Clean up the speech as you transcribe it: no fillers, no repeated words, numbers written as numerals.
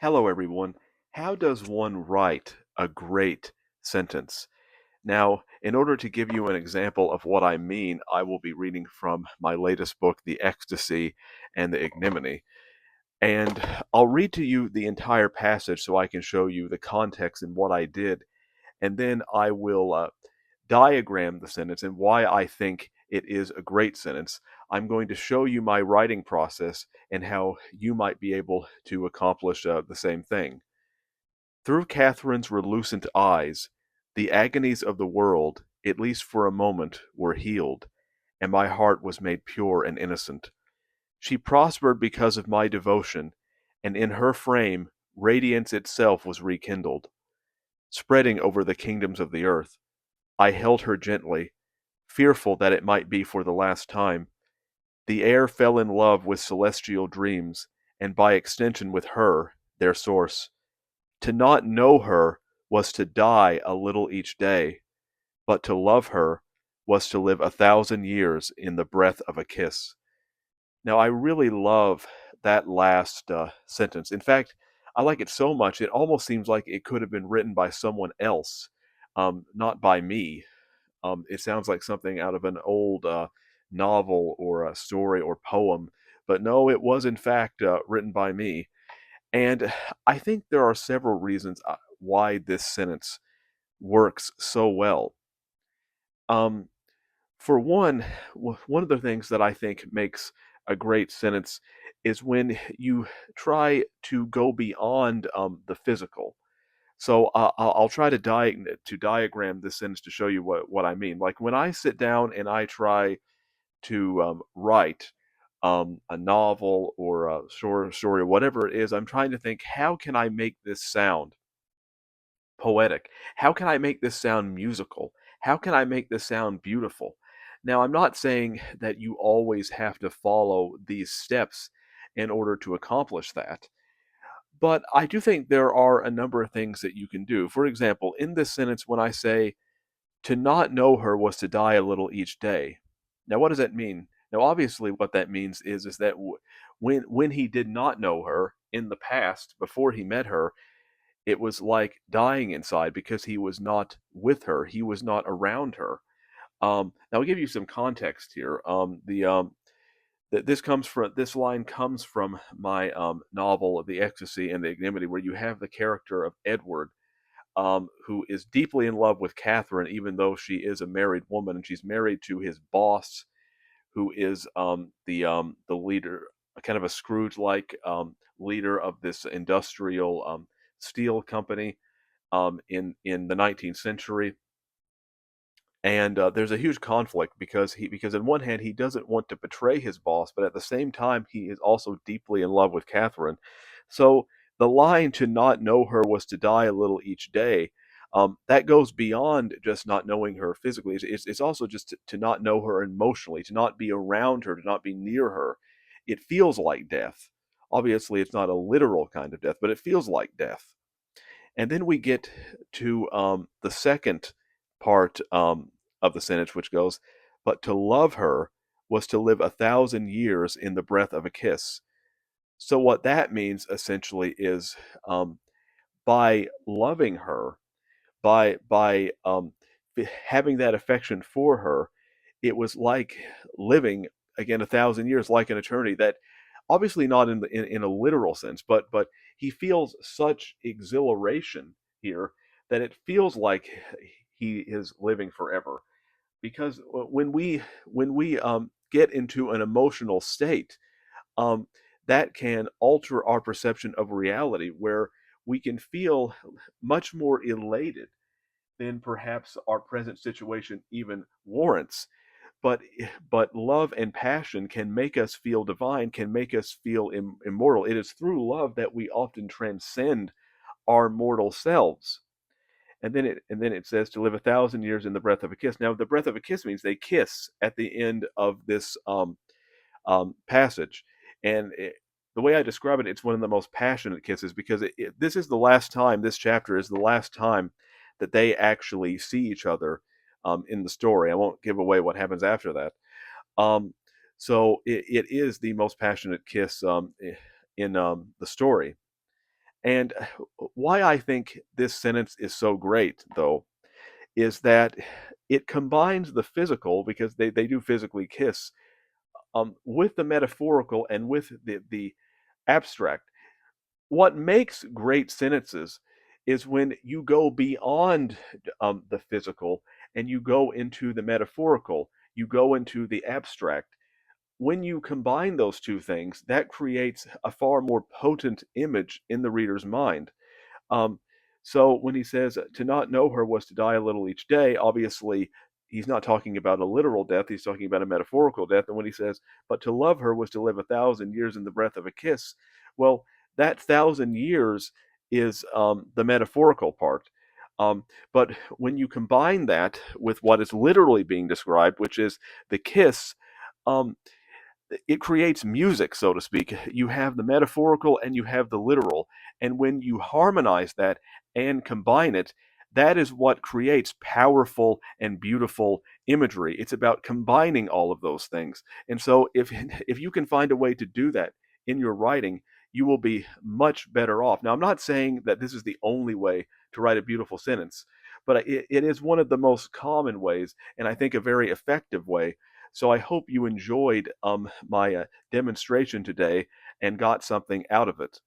Hello, everyone. How does one write a great sentence? Now, in order to give you an example of what I mean, I will be reading from my latest book, The Ecstasy and the Ignominy. And I'll read to you the entire passage so I can show you the context and what I did. And then I will diagram the sentence and why I think it is a great sentence. I'm going to show you my writing process and how you might be able to accomplish the same thing. Through Catherine's relucent eyes, the agonies of the world, at least for a moment, were healed, and my heart was made pure and innocent. She prospered because of my devotion, and in her frame radiance itself was rekindled, spreading over the kingdoms of the earth. I held her gently, fearful that it might be for the last time. The air fell in love with celestial dreams, and by extension with her, their source. To not know her was to die a little each day, but to love her was to live 1,000 years in the breath of a kiss. Now, I really love that last sentence. In fact, I like it so much, it almost seems like it could have been written by someone else, not by me. It sounds like something out of an old novel or a story or poem, but no, it was in fact written by me. And I think there are several reasons why this sentence works so well. Um, for one, one of the things that I think makes a great sentence is when you try to go beyond the physical. So I'll try to diagram this sentence to show you what I mean. Like when I sit down and I try to write a novel or a short story or whatever it is, I'm trying to think, how can I make this sound poetic? How can I make this sound musical? How can I make this sound beautiful? Now, I'm not saying that you always have to follow these steps in order to accomplish that, but I do think there are a number of things that you can do. For example, in this sentence, when I say, to not know her was to die a little each day. Now, what does that mean? Now, obviously, what that means is that when he did not know her in the past, before he met her, it was like dying inside because he was not with her. He was not around her. Now, I'll give you some context here. This line comes from my novel, The Ecstasy and the Ignominy, where you have the character of Edward, who is deeply in love with Catherine, even though she is a married woman, and she's married to his boss, who is the leader, kind of a Scrooge-like leader of this industrial steel company in the 19th century. And there's a huge conflict because on one hand he doesn't want to betray his boss, but at the same time he is also deeply in love with Catherine. So the line to not know her was to die a little each day. That goes beyond just not knowing her physically. It's also just to not know her emotionally, to not be around her, to not be near her. It feels like death. Obviously, it's not a literal kind of death, but it feels like death. And then we get to the second part of the sentence, which goes, but to love her was to live 1,000 years in the breath of a kiss. So, what that means essentially is by loving her, by having that affection for her, it was like living again 1,000 years, like an eternity. That obviously not in a literal sense, but he feels such exhilaration here that it feels like he is living forever. Because when we get into an emotional state, um, that can alter our perception of reality, where we can feel much more elated than perhaps our present situation even warrants. But love and passion can make us feel divine, can make us feel immortal. It is through love that we often transcend our mortal selves. And then it says to live 1,000 years in the breath of a kiss. Now, the breath of a kiss means they kiss at the end of this passage, and the way I describe it, it's one of the most passionate kisses because this is the last time. This chapter is the last time that they actually see each other in the story. I won't give away what happens after that. Um, so it is the most passionate kiss in the story. And why I think this sentence is so great, though, is that it combines the physical, because they do physically kiss, with the metaphorical and with the abstract. What makes great sentences is when you go beyond the physical and you go into the metaphorical, you go into the abstract. When you combine those two things, that creates a far more potent image in the reader's mind. Um, so when he says to not know her was to die a little each day, obviously he's not talking about a literal death, he's talking about a metaphorical death. And when he says, but to love her was to live 1,000 years in the breath of a kiss, well, that 1,000 years is the metaphorical part. Um, but when you combine that with what is literally being described, which is the kiss, um, it creates music, so to speak. You have the metaphorical and you have the literal. And when you harmonize that and combine it, that is what creates powerful and beautiful imagery. It's about combining all of those things. And so if you can find a way to do that in your writing, you will be much better off. Now, I'm not saying that this is the only way to write a beautiful sentence, but it is one of the most common ways, and I think a very effective way. So I hope you enjoyed my demonstration today and got something out of it.